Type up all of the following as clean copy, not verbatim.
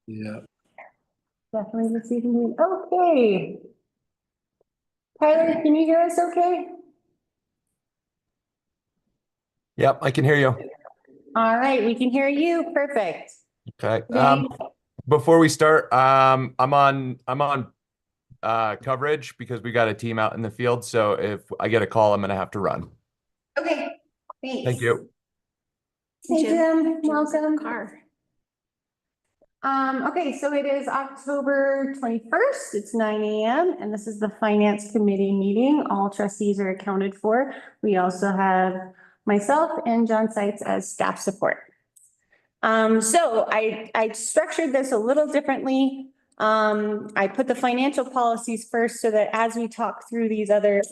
Yeah. Definitely this evening. Okay. Tyler, can you hear us okay? Yep, I can hear you. All right, we can hear you. Perfect. Okay. Okay. Before we start, I'm on coverage because we got a team out in the field. So if I get a call, I'm gonna have to run. Okay, thanks. Thank you. Hey, Jim, welcome. Car. Okay, so it is October 21st. It's 9 a.m. and this is the Finance Committee meeting. All trustees are accounted for. We also have myself and John Seitz as staff support. So I structured this a little differently. I put the financial policies first so that as we talk through these other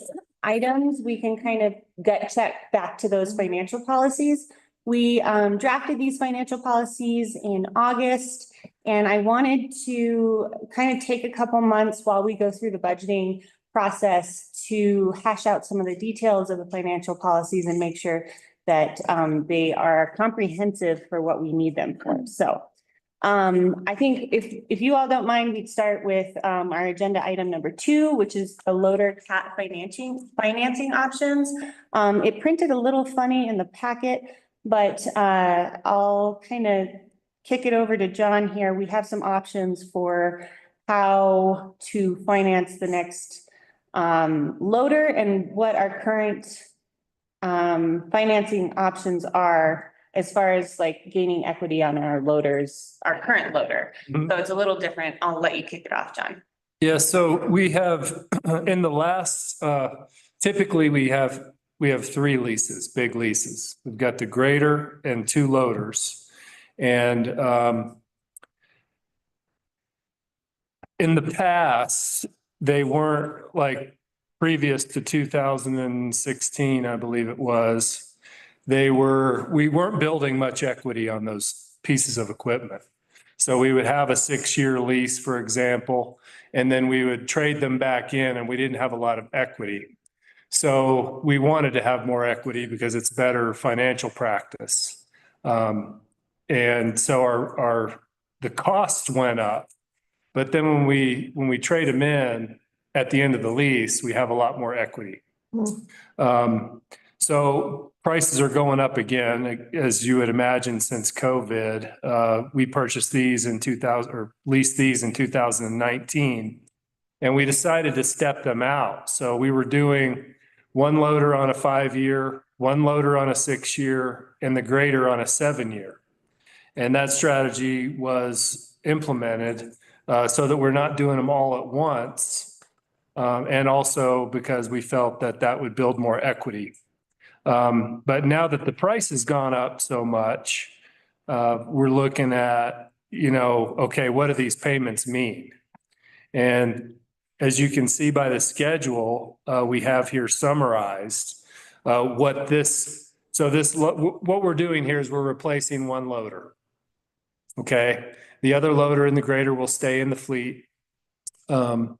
items, we can kind of gut check back to those financial policies. We drafted these financial policies in August, and I wanted to kind of take a couple months while we go through the budgeting process to hash out some of the details of the financial policies and make sure that they are comprehensive for what we need them for. So I think if you all don't mind, we'd start with our agenda item number 2, which is the loader cat financing options. It printed a little funny in the packet, but I'll kind of kick it over to John here. We have some options for how to finance the next loader and what our current financing options are as far as like gaining equity on our loaders, our current loader. Mhm. So it's a little different. I'll let you kick it off, John. Yeah, so we have in the last, typically we have 3 leases, big leases. We've got the grader and 2 loaders. And in the past, they weren't like previous to 2016, I believe it was. We weren't building much equity on those pieces of equipment. So we would have a 6-year lease, for example, and then we would trade them back in and we didn't have a lot of equity. So we wanted to have more equity because it's better financial practice. And so the cost went up. But then when we trade them in at the end of the lease, we have a lot more equity. So prices are going up again, as you would imagine, since COVID. We purchased these in 2000 or leased these in 2019, and we decided to step them out. So we were doing 1 loader on a 5-year, 1 loader on a 6-year, and the grader on a 7-year. And that strategy was implemented so that we're not doing them all at once. And also because we felt that that would build more equity. But now that the price has gone up so much, we're looking at, okay, what do these payments mean? And as you can see by the schedule, we have here summarized what we're doing here is we're replacing 1 loader. Okay, the other loader and the grader will stay in the fleet. In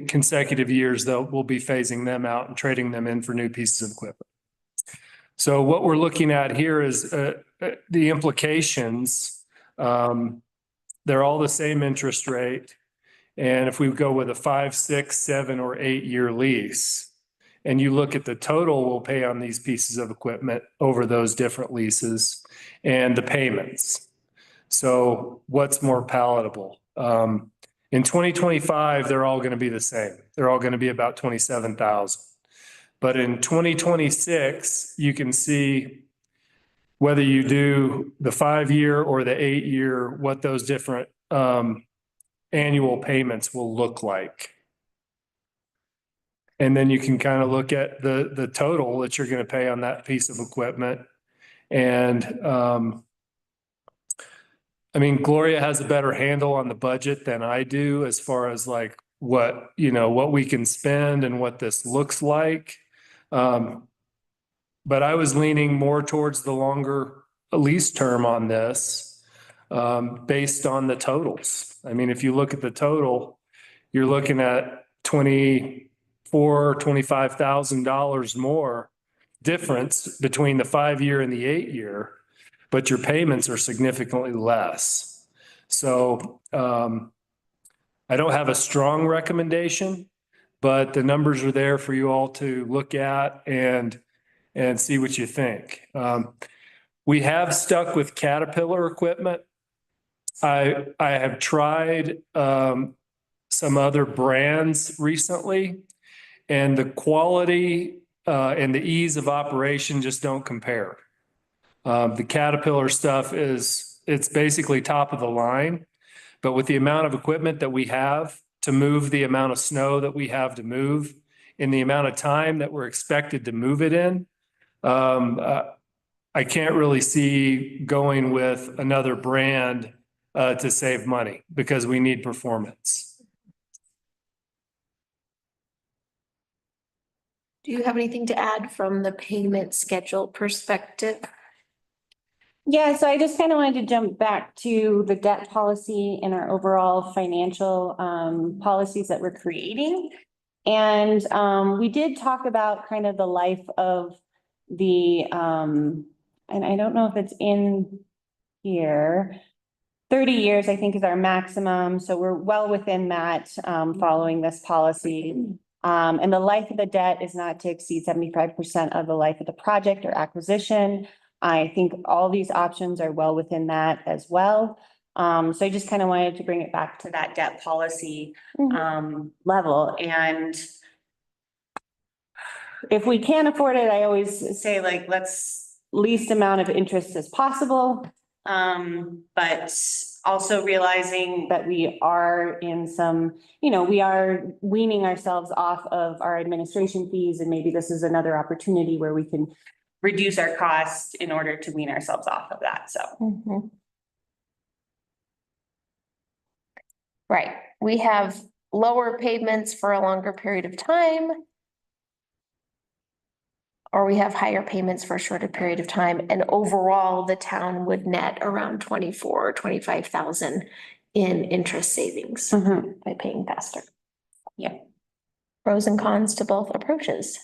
consecutive years, we'll be phasing them out and trading them in for new pieces of equipment. So what we're looking at here is the implications. They're all the same interest rate. And if we go with a 5, 6, 7, or 8-year lease, and you look at the total we'll pay on these pieces of equipment over those different leases and the payments. So what's more palatable? In 2025, they're all going to be the same. They're all going to be about $27,000. But in 2026, you can see whether you do the 5-year or the 8-year, what those different annual payments will look like. And then you can kind of look at the total that you're going to pay on that piece of equipment. And I mean, Gloria has a better handle on the budget than I do as far as like what we can spend and what this looks like. But I was leaning more towards the longer lease term on this based on the totals. I mean, if you look at the total, you're looking at $25,000 more difference between the 5-year and the 8-year, but your payments are significantly less. So I don't have a strong recommendation, but the numbers are there for you all to look at and see what you think. We have stuck with Caterpillar equipment. I have tried some other brands recently, and the quality and the ease of operation just don't compare. The Caterpillar stuff it's basically top of the line, but with the amount of equipment that we have to move the amount of snow that we have to move in the amount of time that we're expected to move it in, I can't really see going with another brand to save money because we need performance. Do you have anything to add from the payment schedule perspective? Yeah, so I just kind of wanted to jump back to the debt policy and our overall financial policies that we're creating. And we did talk about kind of the life of the, and I don't know if it's in here. 30 years, I think, is our maximum. So we're well within that following this policy. And the life of the debt is not to exceed 75% of the life of the project or acquisition. I think all these options are well within that as well. So I just kind of wanted to bring it back to that debt policy level. And if we can't afford it, I always say, like, let's least amount of interest as possible. But also realizing that we are in some, we are weaning ourselves off of our administration fees, and maybe this is another opportunity where we can reduce our costs in order to wean ourselves off of that, so. Right, we have lower payments for a longer period of time. Or we have higher payments for a shorter period of time, and overall, the town would net around 24 or 25,000 in interest savings by paying faster. Yeah. Pros and cons to both approaches.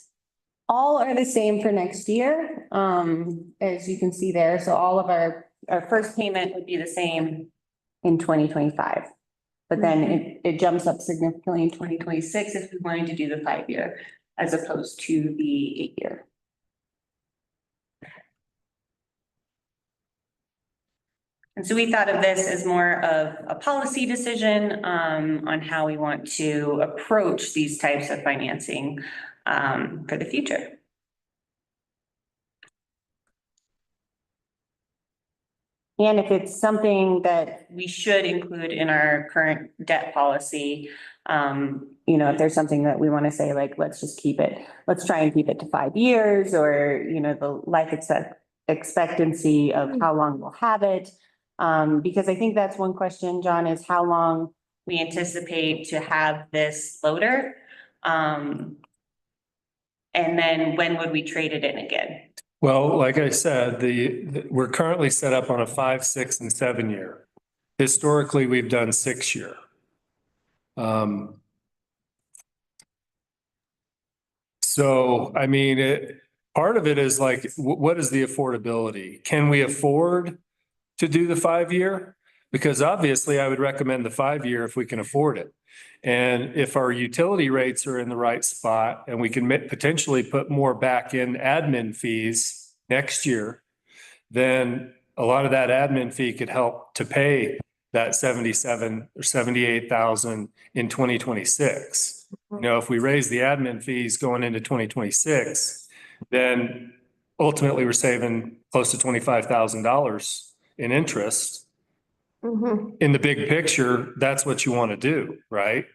All are the same for next year, as you can see there. So all of our first payment would be the same in 2025. But then it jumps up significantly in 2026 if we wanted to do the 5-year as opposed to the 8-year. And so we thought of this as more of a policy decision on how we want to approach these types of financing for the future. And if it's something that we should include in our current debt policy, if there's something that we want to say, like, let's try and keep it to 5 years, or, the life expectancy of how long we'll have it. Because I think that's one question, John, is how long we anticipate to have this loader. And then when would we trade it in again? Well, like I said, we're currently set up on a 5, 6, and 7 year. Historically, we've done 6 year. So, I mean, part of it is like, what is the affordability? Can we afford to do the 5 year? Because obviously I would recommend the 5 year if we can afford it. And if our utility rates are in the right spot and we can potentially put more back in admin fees next year, then a lot of that admin fee could help to pay that 77 or 78,000 in 2026. If we raise the admin fees going into 2026, then ultimately we're saving close to $25,000 in interest. In the big picture, that's what you want to do, right?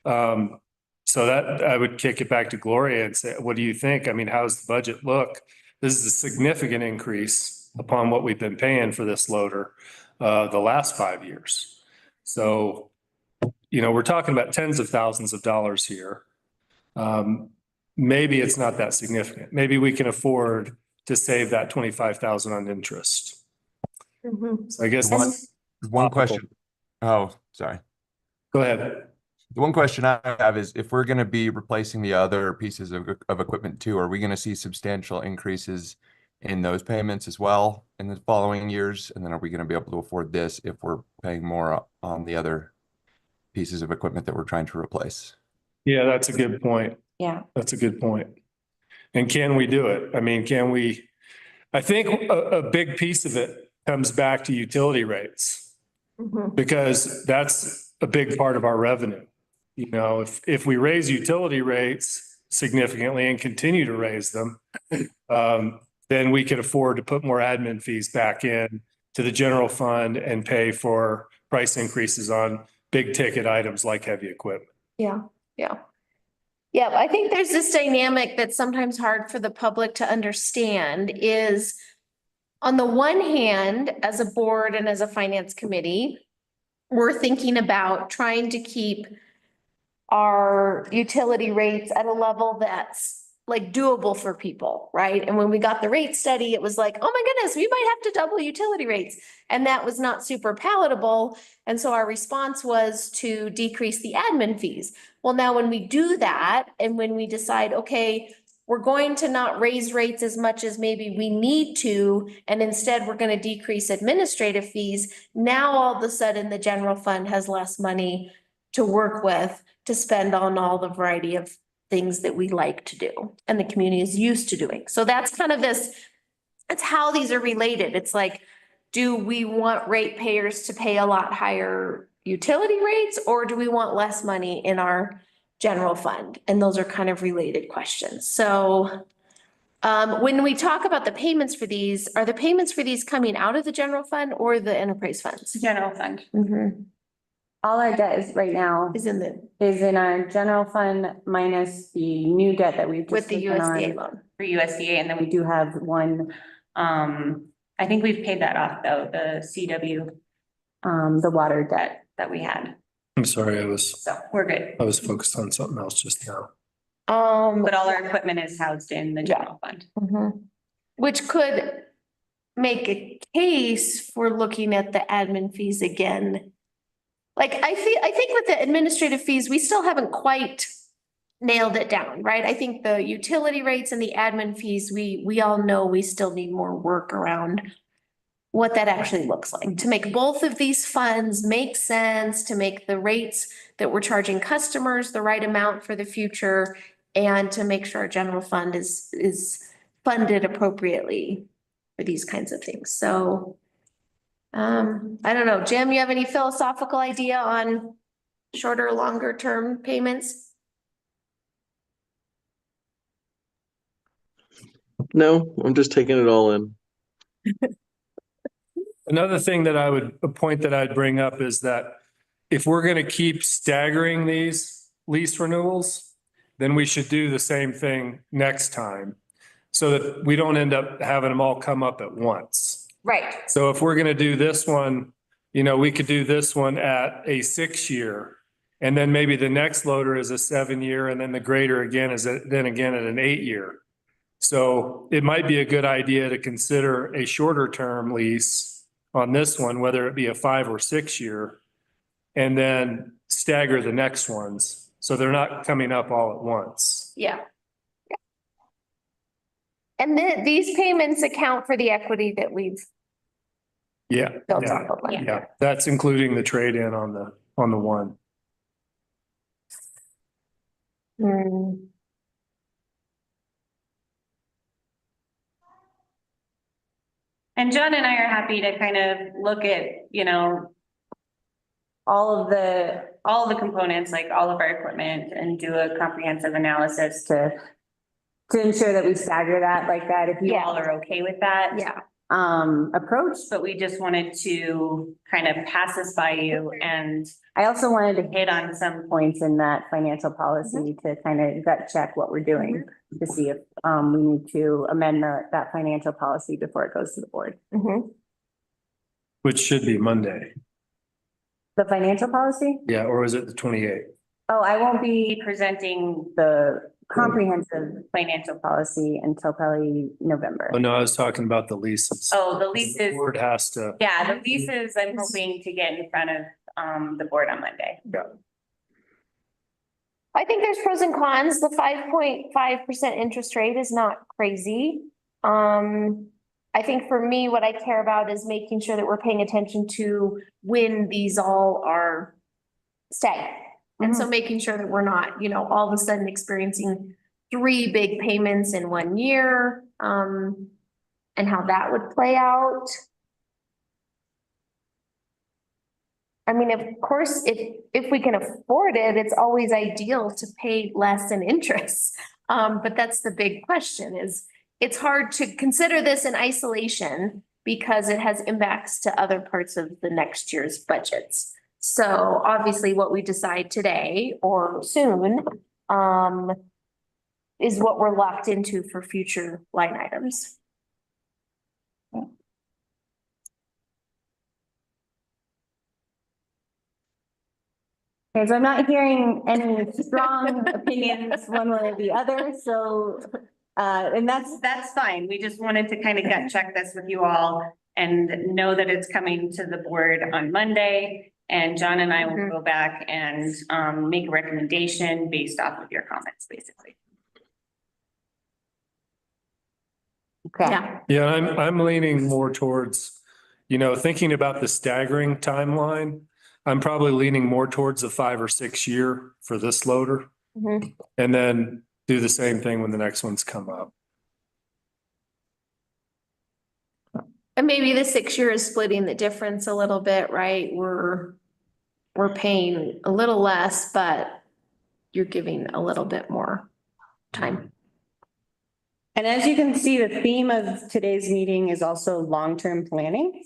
So that I would kick it back to Gloria and say, what do you think? I mean, how's the budget look? This is a significant increase upon what we've been paying for this loader the last 5 years. So, we're talking about tens of thousands of dollars here. Maybe it's not that significant. Maybe we can afford to save that 25,000 on interest. So I guess one question. Oh, sorry. Go ahead. The one question I have is, if we're going to be replacing the other pieces of equipment too, are we going to see substantial increases in those payments as well in the following years? And then are we going to be able to afford this if we're paying more on the other pieces of equipment that we're trying to replace? Yeah, that's a good point. Yeah. That's a good point. And can we do it? I mean, can we? I think a big piece of it comes back to utility rates Mhm. because that's a big part of our revenue. You know, if we raise utility rates significantly and continue to raise them, then we can afford to put more admin fees back in to the general fund and pay for price increases on big ticket items like heavy equipment. Yeah, yeah. Yeah, I think there's this dynamic that's sometimes hard for the public to understand is on the one hand, as a board and as a finance committee, we're thinking about trying to keep our utility rates at a level that's like doable for people, right? And when we got the rate study, it was like, oh my goodness, we might have to double utility rates. And that was not super palatable. And so our response was to decrease the admin fees. Well, now when we do that and when we decide, okay, we're going to not raise rates as much as maybe we need to, and instead we're going to decrease administrative fees, now all of a sudden the general fund has less money to work with to spend on all the variety of things that we like to do and the community is used to doing. So that's kind of this, that's how these are related. It's like, do we want ratepayers to pay a lot higher utility rates or do we want less money in our general fund? And those are kind of related questions. So when we talk about the payments for these, are the payments for these coming out of the general fund or the enterprise funds? General fund. Mhm. All our debt is right now Is in the, is in our general fund minus the new debt that we've with just the taken USDA on loan. For USDA, and then we do have one, I think we've paid that off though, the CW the water debt. that we had, I'm sorry, so we're good. I was focused on something else just now. But all our equipment is housed in the general fund. Mhm. Which could make a case for looking at the admin fees again. Like, I think with the administrative fees, we still haven't quite nailed it down, right? I think the utility rates and the admin fees, we all know we still need more work around what that actually looks like, to make both of these funds make sense, to make the rates that we're charging customers the right amount for the future, and to make sure our general fund is funded appropriately for these kinds of things. So I don't know, Jim, you have any philosophical idea on shorter, or longer term payments? No, I'm just taking it all in. Another thing that a point that I'd bring up is that if we're going to keep staggering these lease renewals, then we should do the same thing next time so that we don't end up having them all come up at once. Right. So if we're going to do this one, you know, we could do this one at a 6-year. And then maybe the next loader is a 7-year and then the grader again is then again at an 8-year. So it might be a good idea to consider a shorter term lease on this one, whether it be a 5 or 6-year, and then stagger the next ones. So they're not coming up all at once. Yeah. And then these payments account for the equity that we've Yeah. built Yeah. off of. Like, Yeah, that's including the trade-in on the one. Hmm. And John and I are happy to kind of look at, you know, all of the components, like all of our equipment, and do a comprehensive analysis to ensure that we stagger that like that, if you Yeah. all are okay with that. Yeah. Approach, but we just wanted to kind of pass this by you, and I also wanted to hit on some points in that financial policy to kind of gut check what we're doing to see if we need to amend that financial policy before it goes to the board. Mhm. Which should be Monday. The financial policy? Yeah, or is it the 28th? Oh, I won't be be presenting the comprehensive financial policy until probably November. Oh, no, I was talking about the leases. the The leases. board has to, Yeah, the leases, I'm hoping to get in front of the board on Monday. I think there's pros and cons. The 5.5% interest rate is not crazy. I think for me, what I care about is making sure that we're paying attention to when these all are staggered. And so making sure that we're not, all of a sudden experiencing 3 big payments in 1 year, and how that would play out. I mean, of course, if we can afford it, it's always ideal to pay less in interest. But that's the big question is, it's hard to consider this in isolation because it has impacts to other parts of the next year's budgets. So obviously what we decide today or soon, is what we're locked into for future line items. Okay, so I'm not hearing any strong opinions one way or the other, so, and That's fine. We just wanted to kind of gut check this with you all and know that it's coming to the board on Monday. And John and I will go back and make a recommendation based off of your comments, basically. okay. Yeah, Yeah, I'm leaning more towards, thinking about the staggering timeline. I'm probably leaning more towards the 5 or 6 year for this loader. Mhm. And then do the same thing when the next ones come up. and maybe the 6 year is splitting the difference a little bit, right? We're paying a little less, but you're giving a little bit more time. And as you can see, the theme of today's meeting is also long-term planning.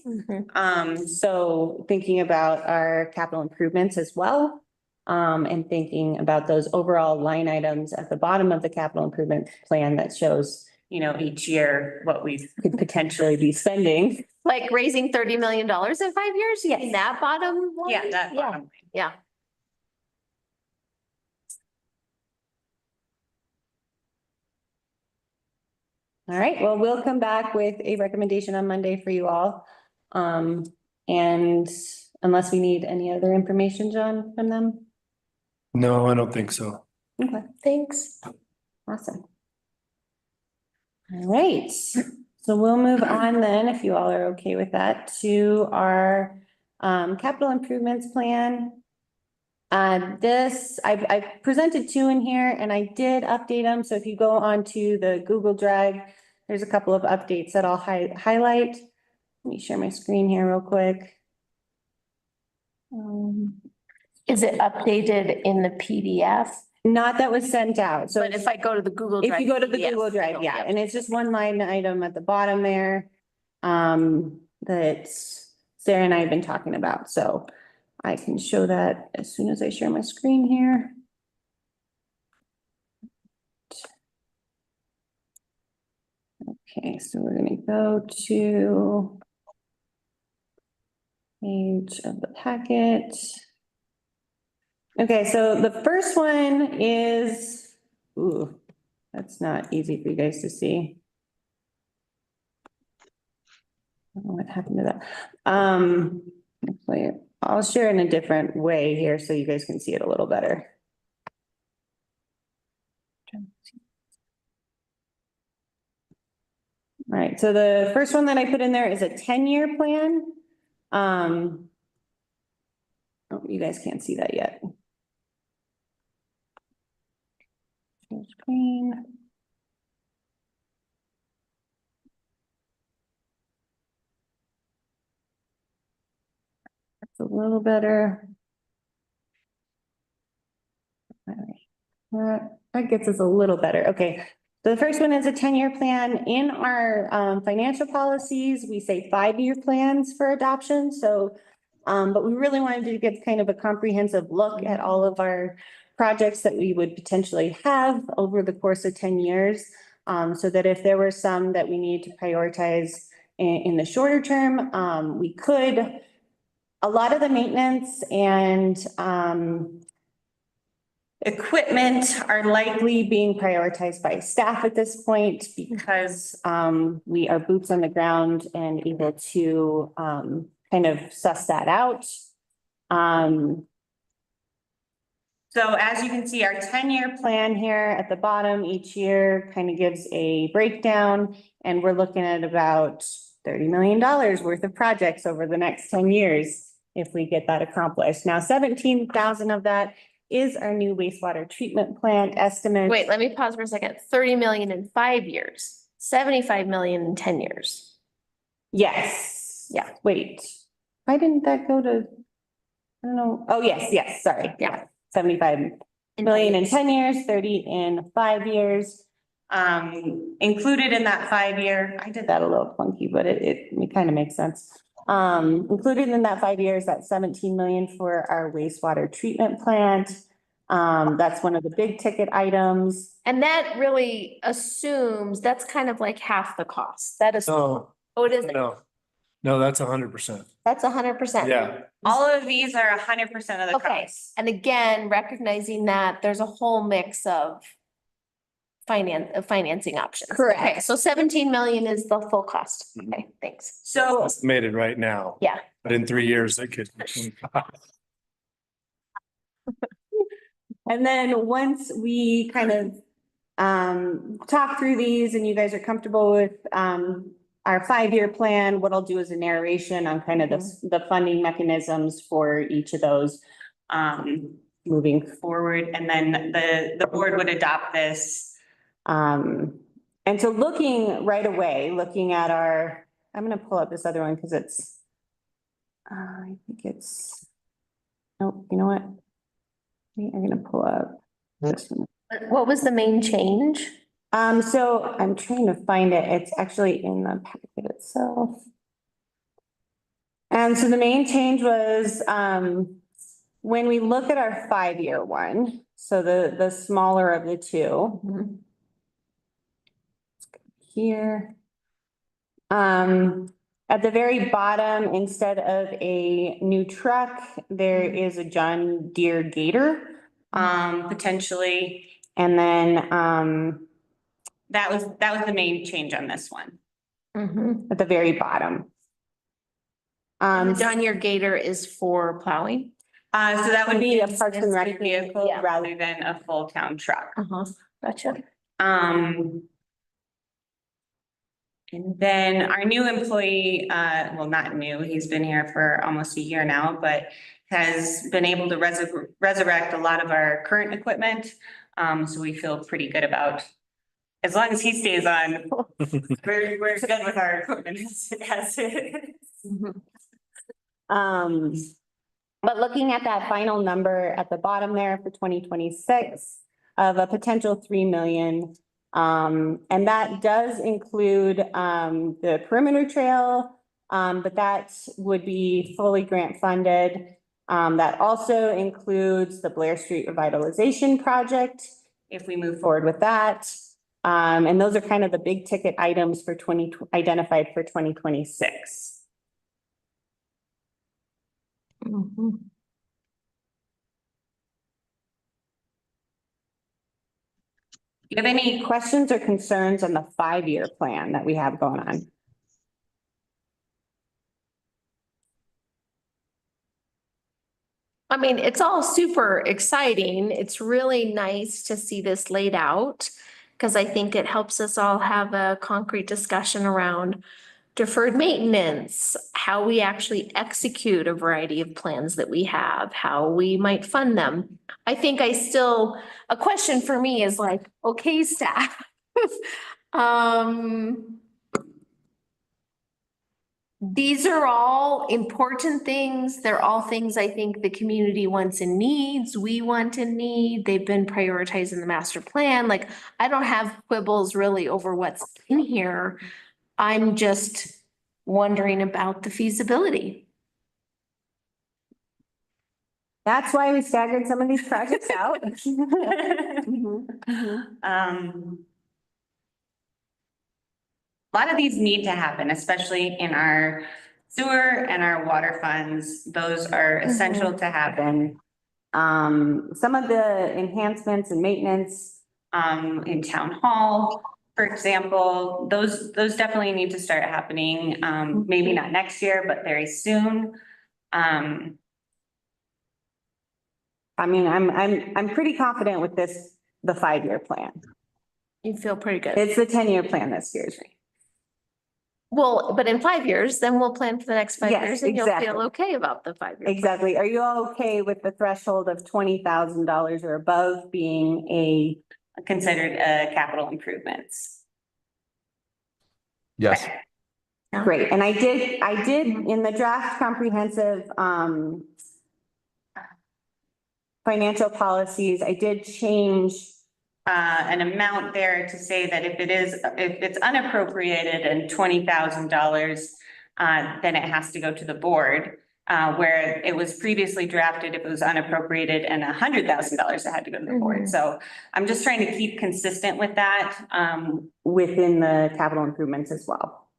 So thinking about our capital improvements as well. And thinking about those overall line items at the bottom of the capital improvement plan that shows, Each year, what we could potentially be spending. Like raising $30 million in 5 years, you mean that bottom line? yeah, that Yeah, bottom. yeah. All right, well, we'll come back with a recommendation on Monday for you all. And unless we need any other information, John, from them? No, I don't think so. Okay, Thanks. awesome. All right, so we'll move on then, if you all are okay with that, to our capital improvements plan. I presented 2 in here and I did update them. So if you go onto the Google Drive, there's a couple of updates that I'll highlight. Let me share my screen here real quick. Is it updated in the PDF? Not that was sent out. So But if I go to the Google Drive. if you go to the PDF, Google Drive, yeah, yep. and it's just one line item at the bottom there. That Sarah and I have been talking about, so I can show that as soon as I share my screen here. Okay, so we're gonna go to page of the packet. Okay, so the first one is, ooh, that's not easy for you guys to see. I don't know what happened to that. Actually, I'll share in a different way here so you guys can see it a little better. All right, so the first one that I put in there is a 10-year plan. Oh, you guys can't see that yet. Share screen. That's a little better. All right. That gets us a little better. Okay. So the first one is a 10-year plan. In our financial policies, we say 5-year plans for adoption. So, but we really wanted to get kind of a comprehensive look at all of our projects that we would potentially have over the course of 10 years. So that if there were some that we need to prioritize in the shorter term, we could. A lot of the maintenance and equipment are likely being prioritized by staff at this point because we are boots on the ground and able to kind of suss that out. So as you can see, our 10-year plan here at the bottom each year kind of gives a breakdown. And we're looking at about $30 million worth of projects over the next 10 years if we get that accomplished. Now, 17,000 of that is our new wastewater treatment plant estimate. Wait, let me pause for a second. 30 million in 5 years, 75 million in 10 years. Yes. Yeah. Wait, why didn't that go to? I don't know. Oh, yes, sorry. Yeah. 75 In million in 10 10 years, 30 in 5 years. Included in that 5-year, I did that a little clunky, but it kind of makes sense. Included in that 5 years, that 17 million for our wastewater treatment plant. That's one of the big ticket items. And that really assumes that's kind of like half the cost. That is, No, oh, it isn't. no, that's 100%. That's 100%. Yeah. All of these are 100% of the Okay, cost. and again, recognizing that there's a whole mix of financing options. Correct. Okay, so 17 million is the full cost. Mhm. Okay, thanks. So Estimated right now. Yeah. But in 3 years, it could. and then once we kind of talk through these and you guys are comfortable with our 5-year plan, what I'll do is a narration on kind of the funding mechanisms for each of those moving forward, and then the board would adopt this. And so looking right away, looking at our, I'm gonna pull up this other one because it's I think it's, oh, you know what? I'm gonna pull up this one. What was the main change? So I'm trying to find it. It's actually in the packet itself. And so the main change was, when we look at our 5-year one, so the smaller of the two. Here. At the very bottom, instead of a new truck, there is a John Deere Gator, potentially. And then, that was the main change on this one, at the very bottom. The John Deere Gator is for plowing? So that would be a Parks and Rec Yeah. vehicle rather than a full town truck. Gotcha. And then our new employee, well, not new, he's been here for almost a year now, but has been able to resurrect a lot of our current equipment. So we feel pretty good about, as long as he stays on, we're good with our equipment as it is. But looking at that final number at the bottom there for 2026 of a potential 3 million. And that does include the perimeter trail, but that would be fully grant funded. That also includes the Blair Street Revitalization Project, if we move forward with that. And those are kind of the big ticket items for identified for 2026. Do you have any questions or concerns on the 5-year plan that we have going on? I mean, it's all super exciting. It's really nice to see this laid out because I think it helps us all have a concrete discussion around deferred maintenance, how we actually execute a variety of plans that we have, how we might fund them. I think a question for me is like, okay, staff. These are all important things. They're all things I think the community wants and needs, we want and need. They've been prioritized in the master plan. Like, I don't have quibbles really over what's in here. I'm just wondering about the feasibility. That's why we staggered some of these projects out. A lot of these need to happen, especially in our sewer and our water funds. Those are essential to happen. Some of the enhancements and maintenance in town hall, for example, those definitely need to start happening. Maybe not next year, but very soon. I mean, I'm pretty confident with this, the 5-year plan. You feel pretty good. It's the 10-year plan that scares me. Well, but in 5 years, then we'll plan for the next 5 Yes, years and you'll feel exactly. okay about the 5 year. Exactly. Are you all okay with the threshold of $20,000 or above being a, Considered, capital improvements. Yes, great, and I did in the draft comprehensive, financial policies, I did change, An amount there to say that if it's unappropriated and $20,000, then it has to go to the board. Where it was previously drafted, if it was unappropriated and $100,000, it had to go to the board. Mhm. So I'm just trying to keep consistent with that. within the capital improvements as well.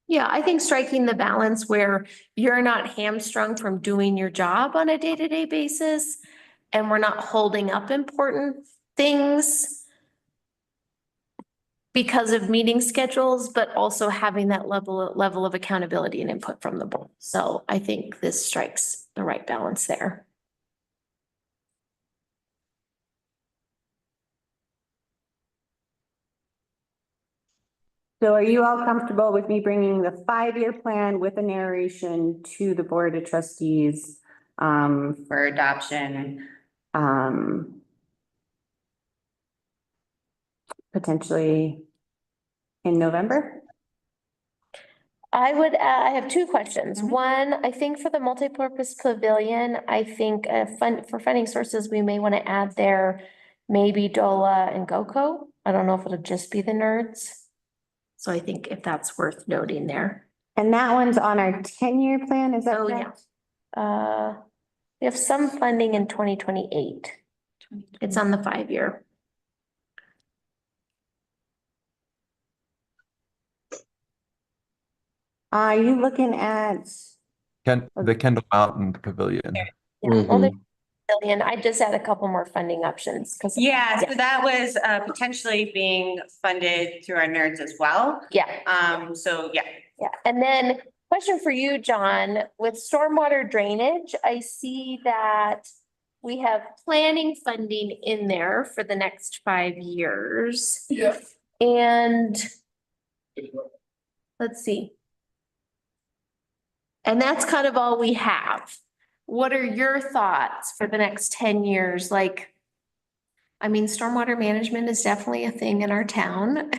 Yeah, I think striking the balance where you're not hamstrung from doing your job on a day-to-day basis and we're not holding up important things because of meeting schedules, but also having that level of accountability and input from the board. So I think this strikes the right balance there. So are you all comfortable with me bringing the 5-year plan with a narration to the Board of Trustees? For adoption. Potentially in November? I have two questions. One, I think for the multipurpose pavilion, I think for funding sources, we may want to add there maybe DOLA and GOCO. I don't know if it'll just be the nerds. So I think if that's worth noting there. And that one's on our 10-year plan, is that Oh, yeah. correct? We have some funding in 2028. It's on the 5-year. Are you looking at, The Kendall Mountain Pavilion. Yeah, well, there's Mhm. a billion. I just add a couple more funding options because. Yeah, so that was potentially being funded through our nerds as well. Yeah. So yeah. Yeah, and then question for you, John, with stormwater drainage, I see that we have planning funding in there for the next 5 years. Yeah. And let's see. And that's kind of all we have. What are your thoughts for the next 10 years? Like, I mean, stormwater management is definitely a thing in our town.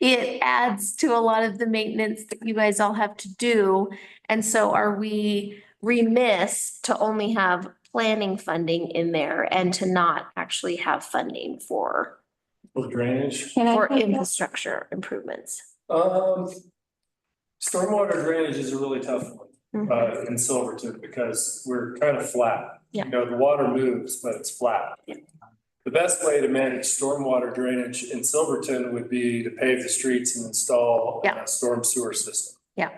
It adds to a lot of the maintenance that you guys all have to do. And so are we remiss to only have planning funding in there and to not actually have funding for For drainage. can I? for take that? infrastructure improvements? Stormwater drainage is a really tough one, in Silverton because we're kind of flat. Yeah. You know, the water moves, but it's flat. Yeah. The best way to manage stormwater drainage in Silverton would be to pave the streets and install Yeah. a storm sewer system. Yeah.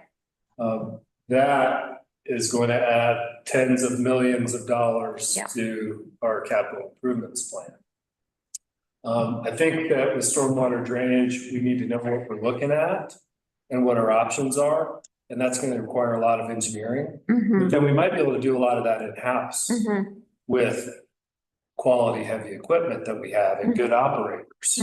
That is going to add tens of millions of dollars Yeah. to our capital improvements plan. I think that with stormwater drainage, we need to know what we're looking at and what our options are, and that's going to require a lot of engineering. But then we might be able to do a lot of that in-house with quality heavy equipment that we have and good operators.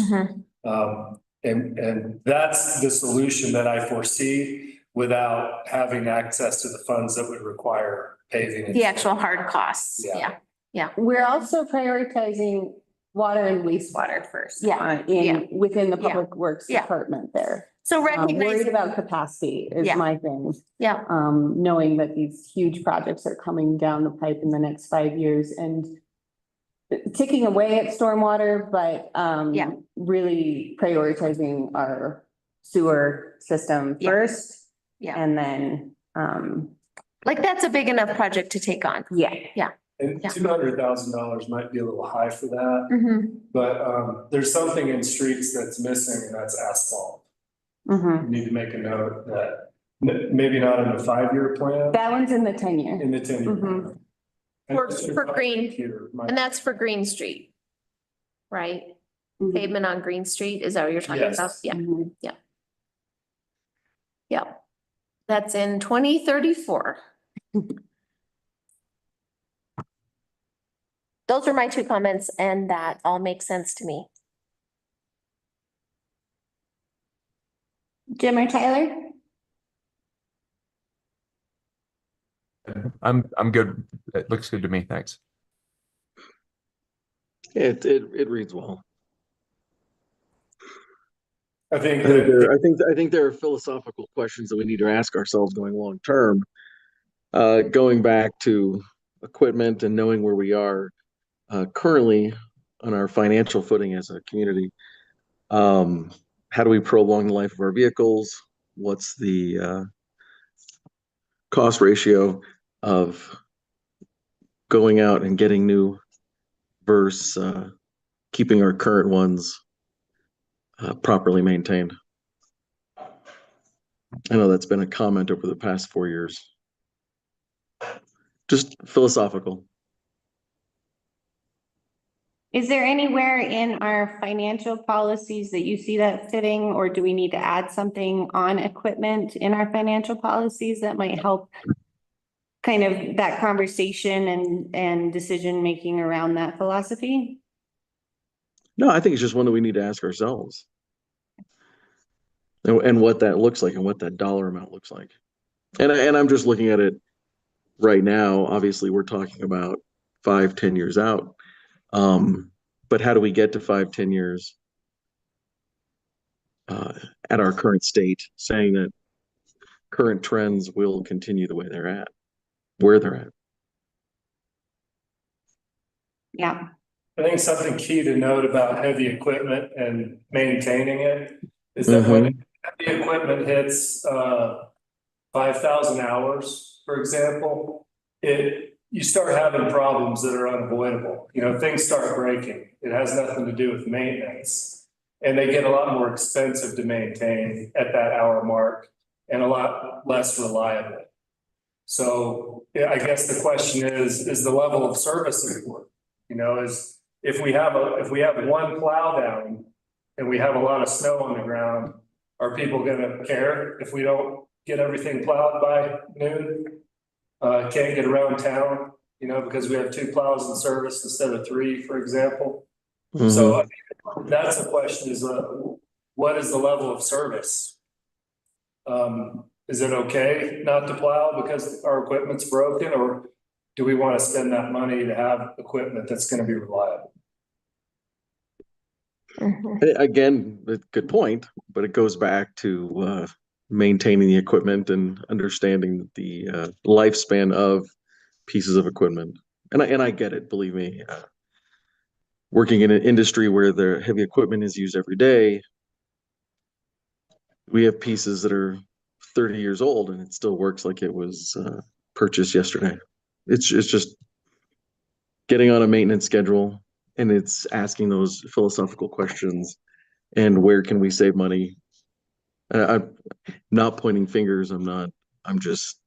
And that's the solution that I foresee without having access to the funds that would require paving. The actual hard costs, Yeah. yeah. We're also prioritizing water and wastewater first. Yeah, Within the Yeah. Public Works Yeah. Department there. So Worried recognize, about capacity is Yeah. my thing. yeah, Knowing that these huge projects are coming down the pipe in the next 5 years and ticking away at stormwater, but Yeah. really prioritizing our sewer system Yeah. first. Yeah. And then, like that's a big enough project to take on. yeah. And Yeah. $200,000 might be a little high for that, but there's something in streets that's missing, and that's asphalt. Mhm. We need to make a note that maybe not in the 5-year plan, That one's in the 10-year. in the 10-year. plan. For green, Here, and that's for Green Street. Right? Mhm. Pavement on Green Street, is that what you're talking Yes. about? Yeah, Mhm. yeah. That's in 2034. those are my two comments and that all makes sense to me. Jim or Tyler? I'm good. It looks good to me. Thanks. It reads well. I think I think that, I think there are philosophical questions that we need to ask ourselves going long term. Going back to equipment and knowing where we are currently on our financial footing as a community. How do we prolong the life of our vehicles? What's the cost ratio of going out and getting new versus keeping our current ones properly maintained? I know that's been a comment over the past 4 years. Just philosophical. Is there anywhere in our financial policies that you see that fitting, or do we need to add something on equipment in our financial policies that might help kind of that conversation and decision-making around that philosophy? No, I think it's just one that we need to ask ourselves. And what that looks like and what that dollar amount looks like. And I'm just looking at it right now. Obviously, we're talking about 5-10 years out. But how do we get to 5-10 years at our current state, saying that current trends will continue the way they're at, where they're at? Yeah. I think something key to note about heavy equipment and maintaining it is that when heavy equipment hits 5,000 hours, for example, you start having problems that are unavoidable. You know, things start breaking. It has nothing to do with maintenance. And they get a lot more expensive to maintain at that hour mark and a lot less reliable. So I guess the question is the level of service important? You know, if we have one plow down and we have a lot of snow on the ground, are people gonna care if we don't get everything plowed by noon? Can't get around town, you know, because we have 2 plows in service instead of 3, for example. So I think that's the question is, what is the level of service? Is it okay not to plow because our equipment's broken, or do we want to spend that money to have equipment that's going to be reliable? Again, good point, but it goes back to maintaining the equipment and understanding the lifespan of pieces of equipment. And I get it, believe me. Working in an industry where the heavy equipment is used every day, we have pieces that are 30 years old and it still works like it was purchased yesterday. It's just getting on a maintenance schedule, and it's asking those philosophical questions and where can we save money. I'm not pointing fingers. I'm just,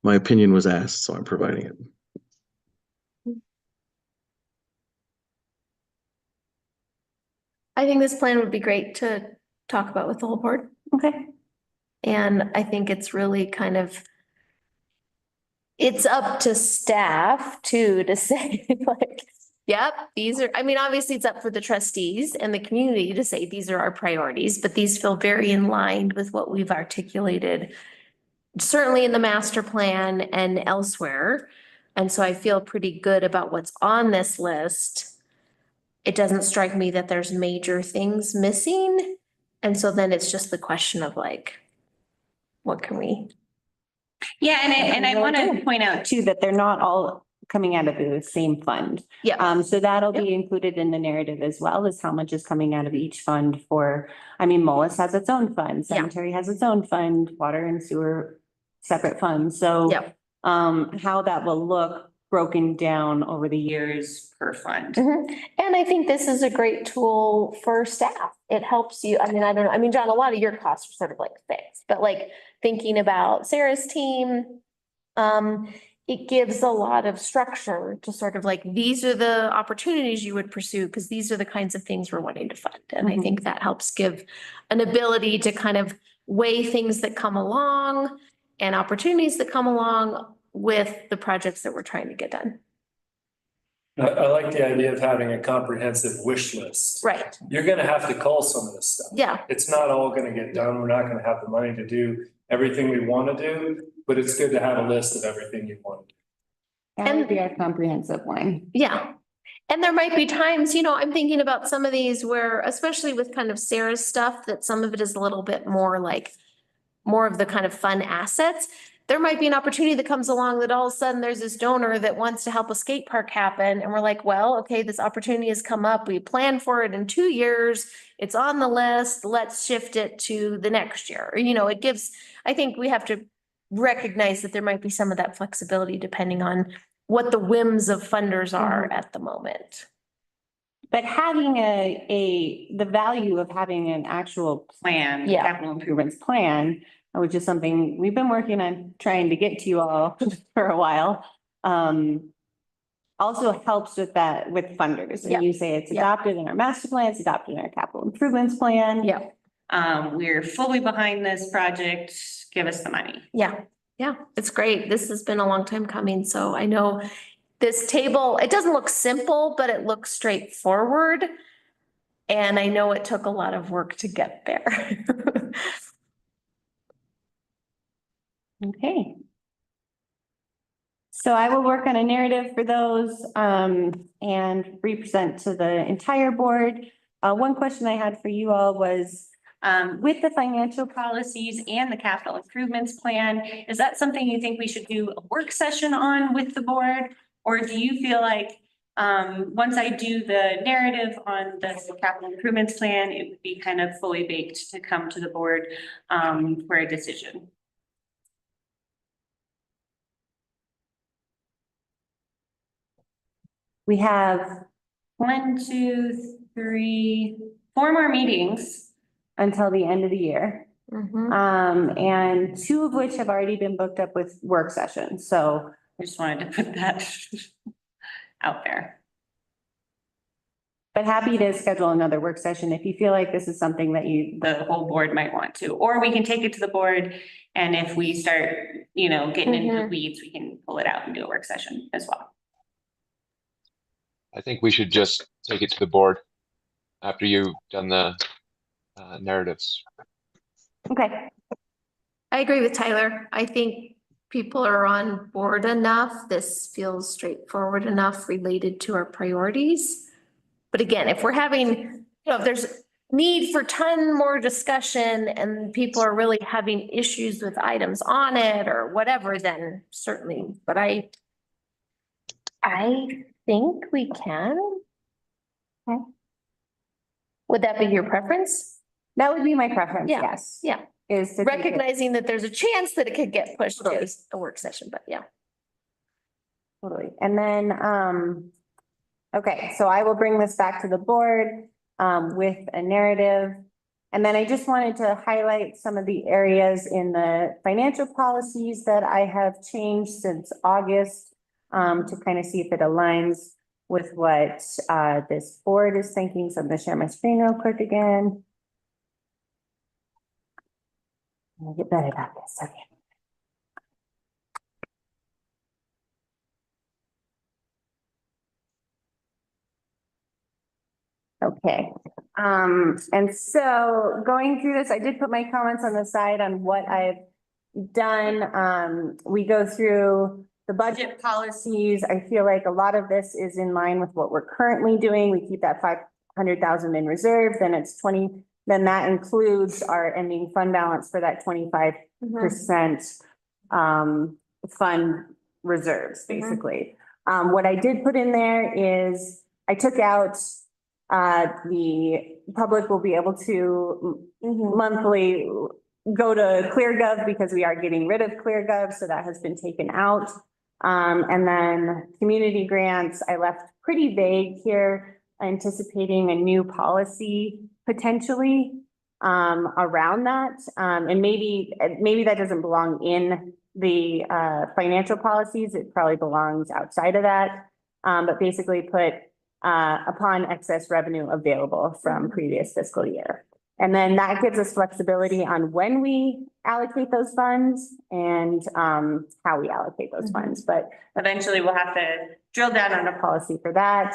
my opinion was asked, so I'm providing it. I think this plan would be great to talk about with the whole board. Okay. And I think it's really kind of, it's up to staff too, to say like, yep, these are, I mean, obviously it's up for the trustees and the community to say, these are our priorities, but these feel very in line with what we've articulated, certainly in the master plan and elsewhere. And so I feel pretty good about what's on this list. It doesn't strike me that there's major things missing. And so then it's just the question of like, what can we? Yeah, and I want to Really point out too, that they're not all coming out of the same fund. Yeah. So that'll be included in the narrative as well, as how much is coming out of each fund for, I mean, Moelis has its own fund, Yeah. cemetery has its own fund, water and sewer, separate funds. So Yep. how that will look broken down over the years per fund. Mhm. And I think this is a great tool for staff. It helps you, I mean, I don't know, I mean, John, a lot of your costs are sort of like fixed, but like thinking about Sarah's team, it gives a lot of structure to sort of like, these are the opportunities you would pursue because these are the kinds of things we're wanting to fund. And I think that helps give an ability to kind of weigh things that come along and opportunities that come along with the projects that we're trying to get done. I like the idea of having a comprehensive wish list. Right, You're gonna have to cull some of this stuff. yeah, It's not all gonna get done. We're not gonna have the money to do everything we want to do, but it's good to have a list of everything you want to do. That would be our comprehensive one. yeah. And there might be times, I'm thinking about some of these where, especially with kind of Sarah's stuff, that some of it is a little bit more like more of the kind of fun assets. There might be an opportunity that comes along that all of a sudden there's this donor that wants to help a skate park happen. And we're like, well, okay, this opportunity has come up. We planned for it in 2 years. It's on the list. Let's shift it to the next year. It gives, I think we have to recognize that there might be some of that flexibility depending on what the whims of funders are at the moment. But having the value of having an actual Plan. Yeah. capital improvements plan, which is something we've been working on trying to get to you all for a while. Also helps with that, with funders. Yeah. And you say it's Yeah. adopted in our master plan, it's adopted in our capital improvements plan. Yeah, We're fully behind this project. Give us the money. yeah, it's great. This has been a long time coming, so I know this table, it doesn't look simple, but it looks straightforward. And I know it took a lot of work to get there. Okay. So I will work on a narrative for those, and represent to the entire board. One question I had for you all was, with the financial Policies and the capital improvements plan, is that something you think we should do a work session on with the board? Or do you feel like, once I do the narrative on the capital improvements plan, it would be kind of fully baked to come to the board, for a decision? we have 1, 2, 3, 4 more meetings. until the end of the year. Mhm. And 2 of which have already been booked up with work sessions. So I just wanted to put that out there. but happy to schedule another work session if you feel like this is something that The whole board might want to, or we can take it to the board. And if we start, getting into the weeds, we can pull it out and do a work session as well. I think we should just take it to the board after you've done the narratives. Okay, I agree with Tyler. I think people are on board enough. This feels straightforward enough related to our priorities. But again, if we're having, if there's need for ton more discussion and people are really having issues with items on it or whatever, then certainly, but I think we can. Okay. Would that be your preference? that would be my preference, Yeah, yes. yeah. Is to take it- Recognizing that there's a chance that it could get pushed to a work session, but yeah. Totally. And then, okay, so I will bring this back to the board, with a narrative. And then I just wanted to highlight some of the areas in the financial policies that I have changed since August, to kind of see if it aligns with what, this board is thinking. So I'm gonna share my screen real quick again. I'll get better about this, okay. Okay, and so going through this, I did put my comments on the side on what I've done. We go through the budget policies. I feel like a lot of this is in line with what we're currently doing. We keep that 500,000 in reserve, then it's 20, then that includes our ending fund balance for that 25% fund reserves, basically. What I did put in there is I took out the public will be able to monthly go to ClearGov because we are getting rid of ClearGov, so that has been taken out. And then community grants, I left pretty vague here, anticipating a new policy potentially around that. And maybe that doesn't belong in the financial policies. It probably belongs outside of that. But basically put upon excess revenue available from previous fiscal year. And then that gives us flexibility on when we allocate those funds and how we allocate those funds. But eventually we'll have to drill down on a policy for that.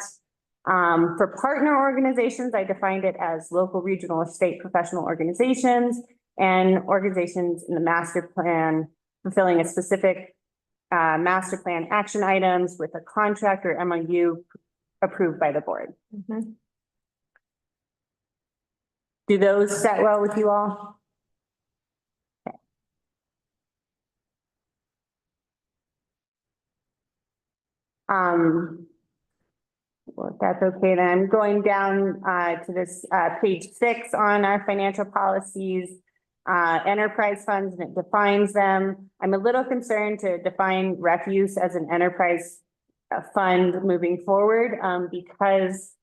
For partner organizations, I defined it as local, regional, or state professional organizations and organizations in the master plan fulfilling a specific master plan action items with a contract or MOU approved by the board. Do those set well with you all? Okay. Well, if that's okay, then I'm going down to this page 6 on our financial policies. Enterprise funds, and it defines them. I'm a little concerned to define refuse as an enterprise fund moving forward, because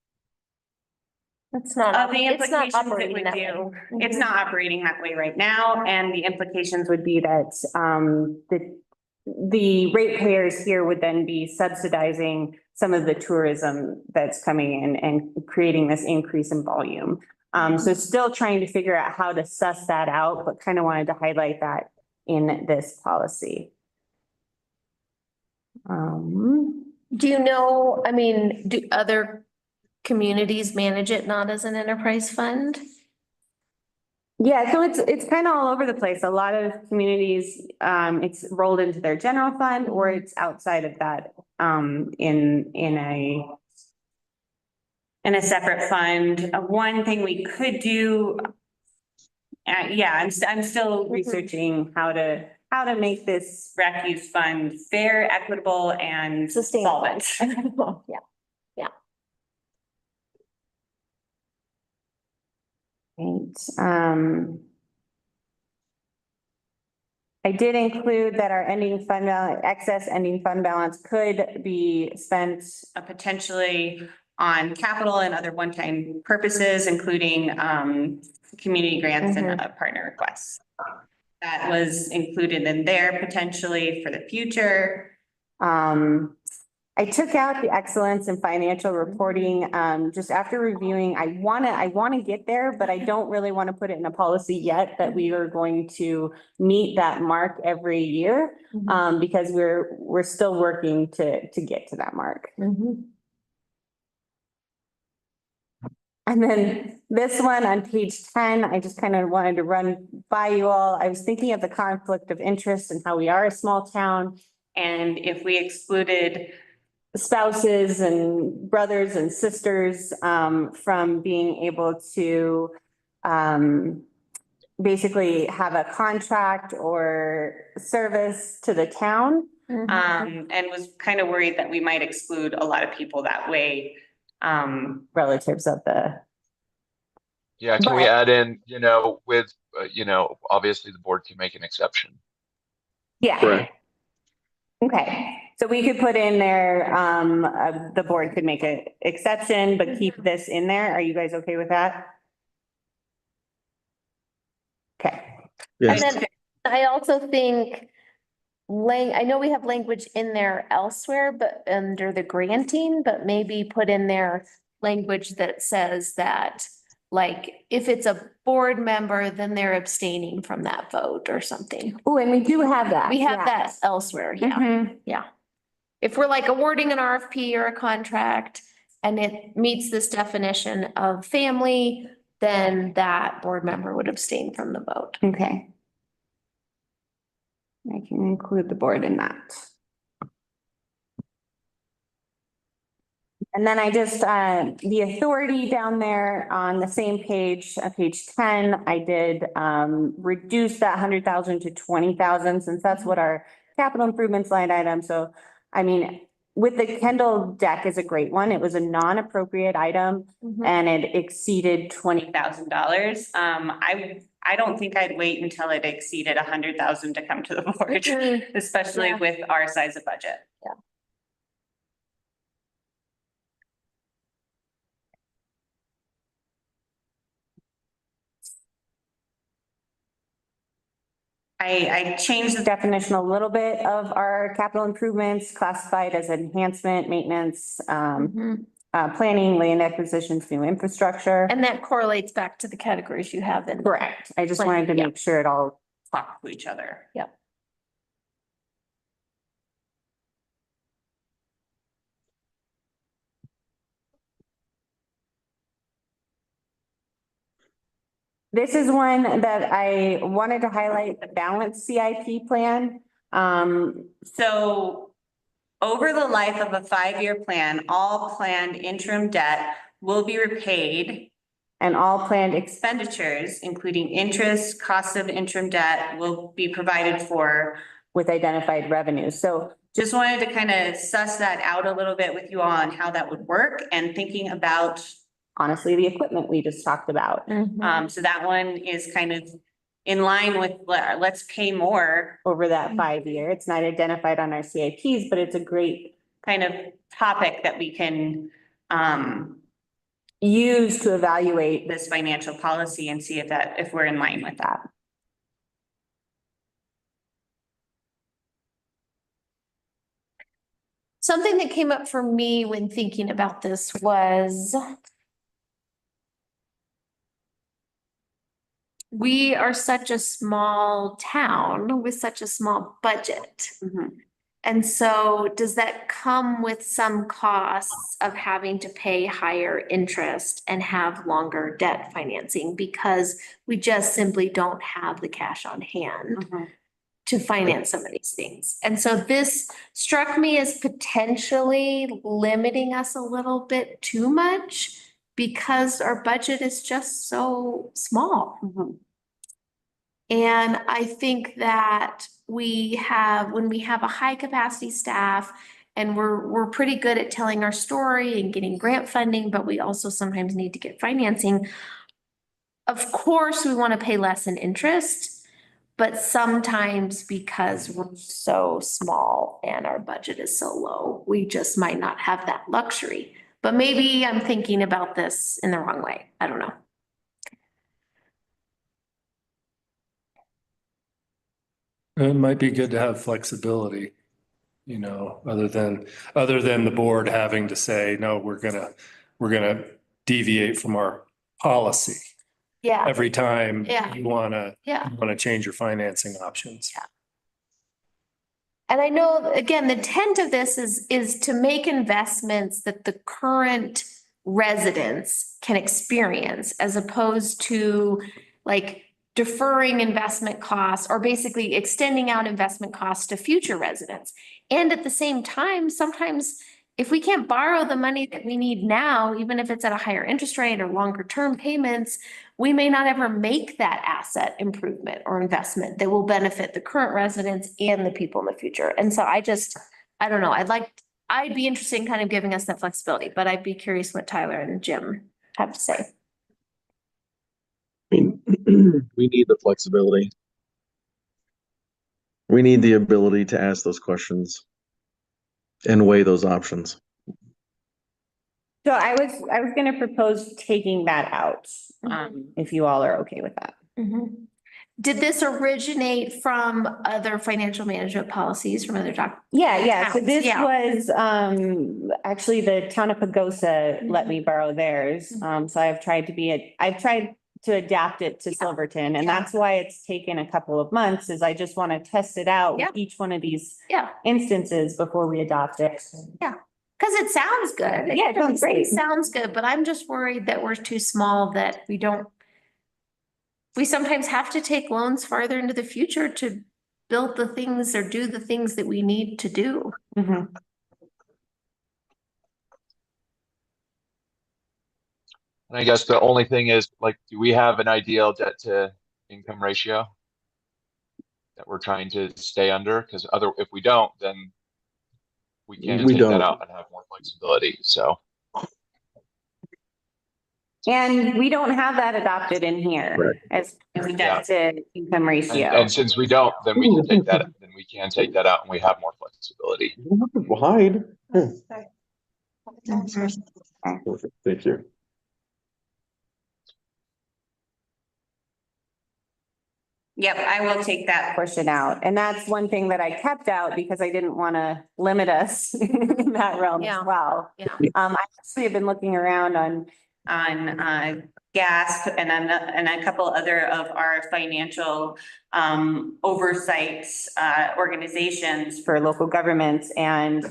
It's not, Of the it's not implications it operating would that do, way. it's not operating that way right now, and the implications would be that the ratepayers here would then be subsidizing some of the tourism that's coming in and creating this increase in volume. So still trying to figure out how to suss that out, but kind of wanted to highlight that in this policy. Do you know, I mean, do other communities manage it not as an enterprise fund? Yeah, so it's kind of all over the place. A lot of communities, it's rolled into their general fund or it's outside of that, in a separate fund. One thing we could do, yeah, I'm still researching how to make this refuse fund fair, equitable, and Sustainable. solvent. Yeah. Right, I did include that our ending fund balance, excess ending fund balance could be spent potentially on capital and other one-time purposes, including community grants and partner requests. That was included in there potentially for the future. I took out the excellence in financial reporting, just after reviewing. I wanna get there, but I don't really want to put it in a policy yet that we are going to meet that mark every year. Because we're still working to get to that mark. And then this one on page 10, I just kind of wanted to run by you all. I was thinking of the conflict of interest and how we are a small town. And if we excluded spouses and brothers and sisters from being able to basically have a contract or service to the town. And was kind of worried that we might exclude a lot of people that way, relatives of the. Yeah, can we But- add in, with, obviously the board can make an exception. Yeah. Correct. Okay, so we could put in there, the board could make an exception, but keep this in there. Are you guys okay with that? Okay. And Yes, then I also think I know we have language in there elsewhere, but under the granting, but maybe put in there language that says that, like, if it's a board member, then they're abstaining from that vote or something. Oh, and we do have that. We have that elsewhere, yeah. Mhm. If we're like awarding an RFP or a contract and it meets this definition of family, then that board member would abstain from the vote. Okay. I can include the board in that. And then I just, the authority down there on the same page, page 10, I did reduce that 100,000 to 20,000 since that's what our capital improvements line item. So, I mean, with the Kendall deck is a great one. It was a non-appropriate item and it exceeded $20,000. I don't think I'd wait until it exceeded 100,000 to come to the board, especially Yeah. with our size of budget. Yeah. I changed the definition a little bit of our capital improvements classified as enhancement, maintenance, planning, land acquisitions, new infrastructure. And that correlates back to the categories you have in. Correct. I just Plan, wanted to yeah. make sure it all talked to each other. Yep. This is one that I wanted to highlight, the balanced CIP plan. So over the life of a 5-year plan, all planned interim debt will be repaid. And all planned Expenditures, including interest, cost of interim debt, will be provided for. with identified revenues. So Just wanted to kind of suss that out a little bit with you all on how that would work and thinking about, honestly, the equipment we just talked about so that one is kind of in line with, let's pay more over that 5 year. It's not identified on our CIPs, but it's a great kind of topic that we can, use to evaluate this financial policy and see if we're in line with that. Something that came up for me when thinking about this was we are such a small town with such a small budget. And so does that come with some costs of having to pay higher interest and have longer debt financing because we just simply don't have the cash on hand to finance some of these things? And so this struck me as potentially limiting us a little bit too much because our budget is just so small. And I think that when we have a high capacity staff and we're pretty good at telling our story and getting grant funding, but we also sometimes need to get financing. Of course, we want to pay less in interest, but sometimes because we're so small and our budget is so low, we just might not have that luxury. But maybe I'm thinking about this in the wrong way. I don't know. It might be good to have flexibility, you know, other than the board having to say, no, we're gonna deviate from our policy Yeah, every time Yeah. you wanna yeah. change your financing options. And I know, again, the intent of this is to make investments that the current residents can experience as opposed to like deferring investment costs or basically extending out investment costs to future residents. And at the same time, sometimes if we can't borrow the money that we need now, even if it's at a higher interest rate or longer term payments, we may not ever make that asset improvement or investment that will benefit the current residents and the people in the future. And so I don't know, I'd be interested in kind of giving us that flexibility, but I'd be curious what Tyler and Jim have to say. I mean, we need the flexibility. We need the ability to ask those questions and weigh those options. So I was gonna propose taking that out, if you all are okay with that. Did this originate from other financial management policies from other Yeah, so Towns, this yeah. was, actually the town of Pagosa let me borrow theirs. So I've tried to adapt it to Silverton, and Yeah. that's why it's taken a couple of months, is I just want to test it out with Yeah. each one of these Yeah, instances before we adopt it. because it sounds good. Yeah, it sounds great. It sounds good, but I'm just worried that we're too small, that we sometimes have to take loans farther into the future to build the things or do the things that we need to do. Mhm. And I guess the only thing is, like, do we have an ideal debt to income ratio that we're trying to stay under? Because if we don't, then we can We take don't. that out and have more flexibility. So And we don't have that adopted in here Right. as debt to income ratio. and since we don't, then we can take that. Then we can take that out, and we have more flexibility. You don't have to hide. Thank you. Yep, I will take that. portion out. And that's one thing that I kept out because I didn't want to limit us in that realm Yeah. as well. Yeah. I actually have been looking around on GASP and then, and a couple other of our financial oversights organizations for local governments and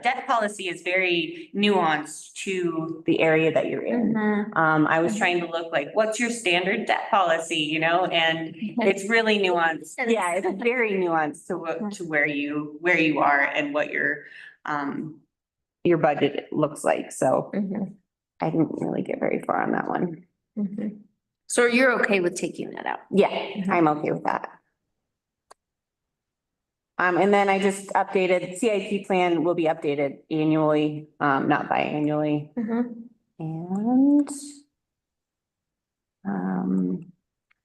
debt policy is very nuanced to the area that you're in. I was trying to look like, what's your standard debt policy, you know, and it's really nuanced Yeah, it's very nuanced to to what, to where you are and what your budget looks like. So Mhm. I didn't really get very far on that one. Mhm. So you're okay with taking that out? Yeah, I'm okay with that. And then I just updated, CIP plan will be updated annually, not biannually. Mhm. And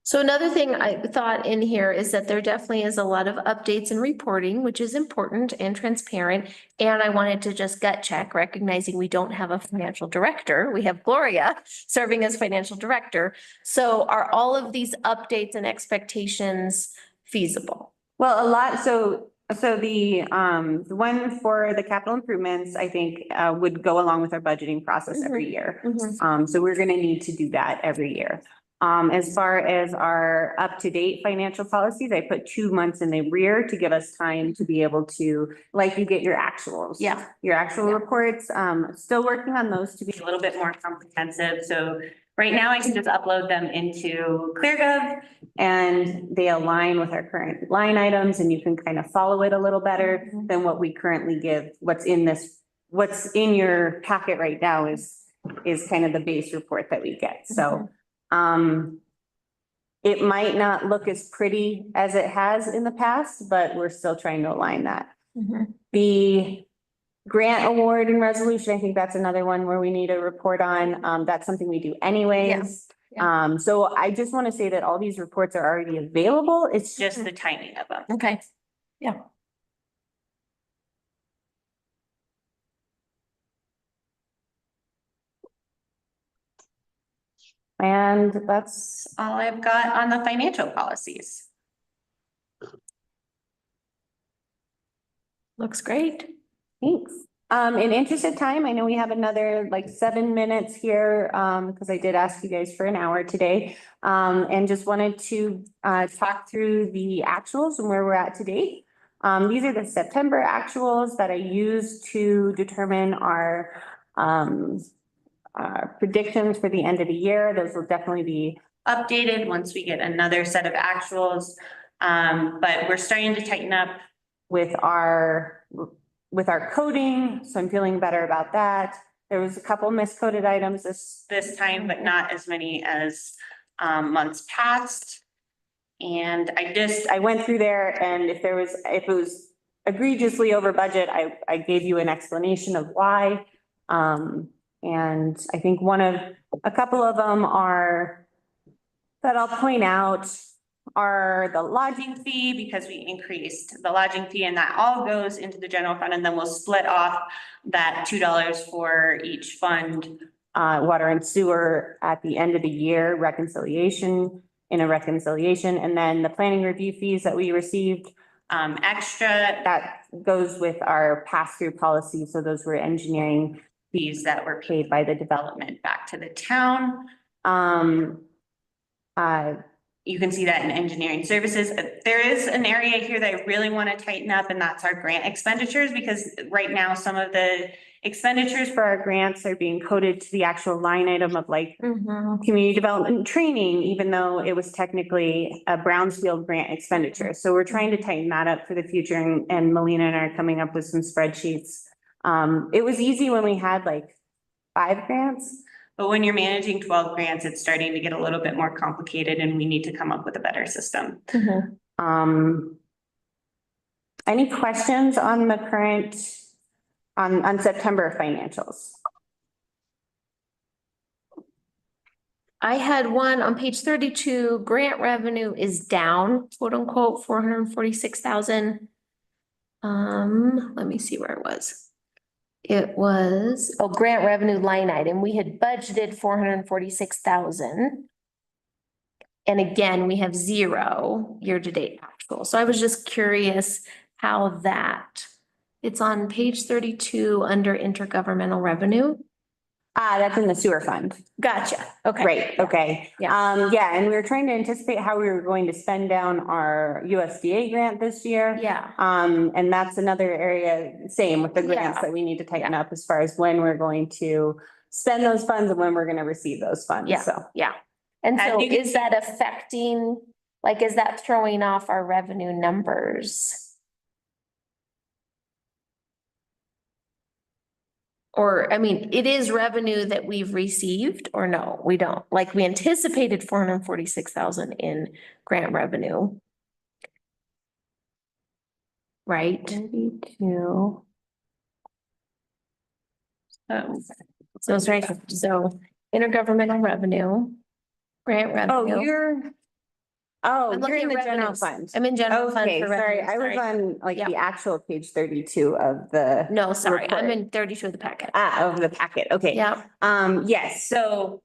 So another thing I thought in here is that there definitely is a lot of updates and reporting, which is important and transparent. And I wanted to just gut check, recognizing we don't have a financial director. We have Gloria serving as financial director. So are all of these updates and expectations feasible? well, a lot, so the one for the capital improvements, I think, would go along with our budgeting process every year. So we're gonna need to do that every year. As far as our up-to-date financial policies, I put 2 months in the rear to give us time to be able to, like you get your actuals. Yeah. Your actual Yeah. reports, still working on those to be a little bit more comprehensive. So right now I can just upload them into ClearGov. and they align with our current line items and you can kind of follow it a little better Mhm. than what we currently give. What's in your packet right now is kind of the base report that we get. So, it might not look as pretty as it has in the past, but we're still trying to align that. The grant award and resolution, I think that's another one where we need a report on. That's something we do anyways. Yeah. So I just want to say that all these reports are already available. It's just Just the timing of them. Okay. Yeah. and that's, All I've got on the financial policies. Looks great. thanks. In interest of time, I know we have another like 7 minutes here, because I did ask you guys for an hour today. And just wanted to, talk through the actuals and where we're at to date. These are the September actuals that I used to determine our, predictions for the end of the year. Those will definitely be Updated once we get another set of actuals. But we're starting to tighten up. with our coding, so I'm feeling better about that. There was a couple miscoded items This time, but not as many as months past. And I went through there and if it was egregiously over budget, I gave you an explanation of why. And I think a couple of them that I'll point out are the lodging fee, because we increased the lodging fee and that all goes into the general fund, and then we'll split off that $2 for each fund. Water and sewer at the end of the year reconciliation, and then the planning review fees that we received. Extra That goes with our pass-through policy, so those were engineering fees that were paid by the development back to the town. You can see that in engineering services. There is an area here that I really want to tighten up, and that's our grant expenditures, because right now some of the expenditures for our grants are being coded to the actual line item of like community development training, even though it was technically a Brownsfield grant expenditure. So we're trying to tighten that up for the future, and Melina and I are coming up with some spreadsheets. It was easy when we had like 5 grants. But when you're managing 12 grants, it's starting to get a little bit more complicated, and we need to come up with a better system. Any questions on the current, on September financials? I had one on page 32, grant revenue is down, quote unquote, 446,000. Let me see where it was. It was, grant revenue line item. We had budgeted 446,000. And again, we have 0 year-to-date actual. So I was just curious how that, it's on page 32 under intergovernmental revenue. That's in the sewer fund. Gotcha. Okay. Right, okay. Yeah. Yeah, and we were trying to anticipate how we were going to spend down our USDA grant this year. Yeah. And that's another area, same with the grants Yeah. that we need to tighten up as far as when we're going to spend those funds and when we're gonna receive those funds, Yeah. so. Yeah. And And so you can- is that affecting, like, is that throwing off our revenue numbers? Or, I mean, it is revenue that we've received or no, we don't, like, we anticipated 446,000 in grant revenue. Right? 32. So it's right, so intergovernmental revenue, grant Oh, revenue. I'm you're looking in at the general revenues. fund. I'm in general fund Okay, for sorry, revenue, I was sorry. on like Yeah. the actual page 32 of the. No, sorry, I'm report. in 32 of the packet. Of the packet, okay. Yeah, Yes, so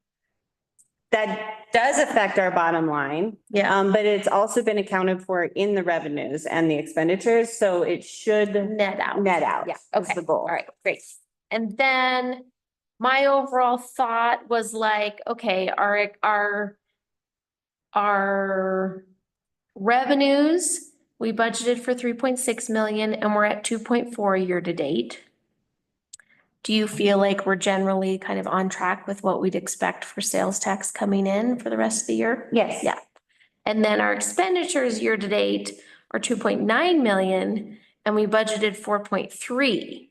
that does affect our bottom line. yeah, But it's also been accounted for in the revenues and the expenditures, so it should net out. net out. Yeah, is okay, the goal. all right, great. And then my overall thought was like, okay, our revenues, we budgeted for 3.6 million and we're at 2.4 year to date. Do you feel like we're generally kind of on track with what we'd expect for sales tax coming in for the rest of the year? Yes. Yeah. And then our expenditures year to date are 2.9 million and we budgeted 4.3.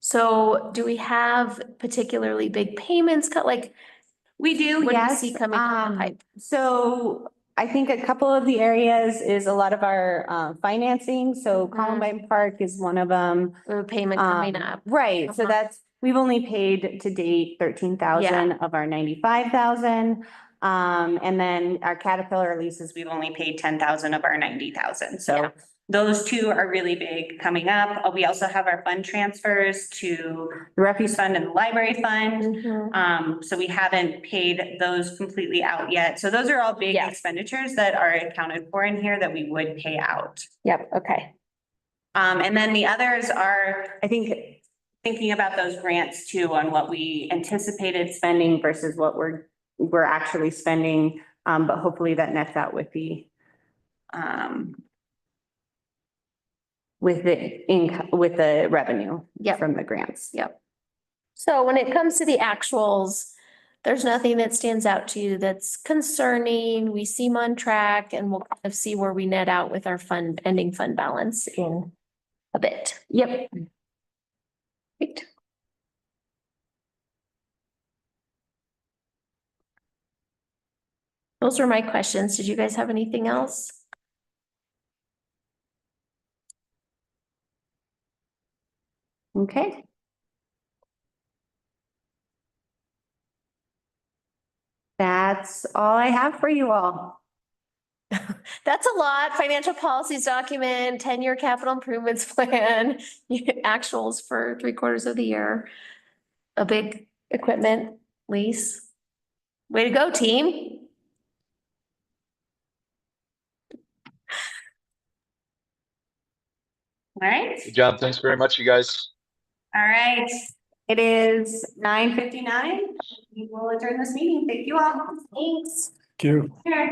So do we have particularly big payments cut, like, We do, what do you yes. see coming down the pipe? So I think a couple of the areas is a lot of our financing, so Mhm. Columbine Park is one of them. The payment coming up? Right, so Uh-huh. we've only paid to date 13,000 of our 95,000. And then our Caterpillar leases, we've only paid 10,000 of our 90,000, Yeah. so those two are really big coming up. We also have our fund transfers to the refuse fund and the library fund. Mhm. So we haven't paid those completely out yet. So those are all big Yes. expenditures that are accounted for in here that we would pay out. Yep, okay. And then the others are, I think, thinking about those grants too, on what we anticipated spending versus what we're actually spending. But hopefully that nets out with the income, with the revenue Yep. from the grants. Yep. So when it comes to the actuals, there's nothing that stands out to you that's concerning. We seem on track and we'll kind of see where we net out with our ending fund balance in a bit. Yep. Great. Those were my questions. Did you guys have anything else? Okay. That's all I have for you all. That's a lot. Financial policies document, 10-year capital improvements plan, actuals for 3/4 of the year. A big equipment lease. Way to go, team. All right. Good job. Thanks very much, you guys. All right. It is 9:59. We will adjourn this meeting. Thank you all. Thanks. Thank you. Sure.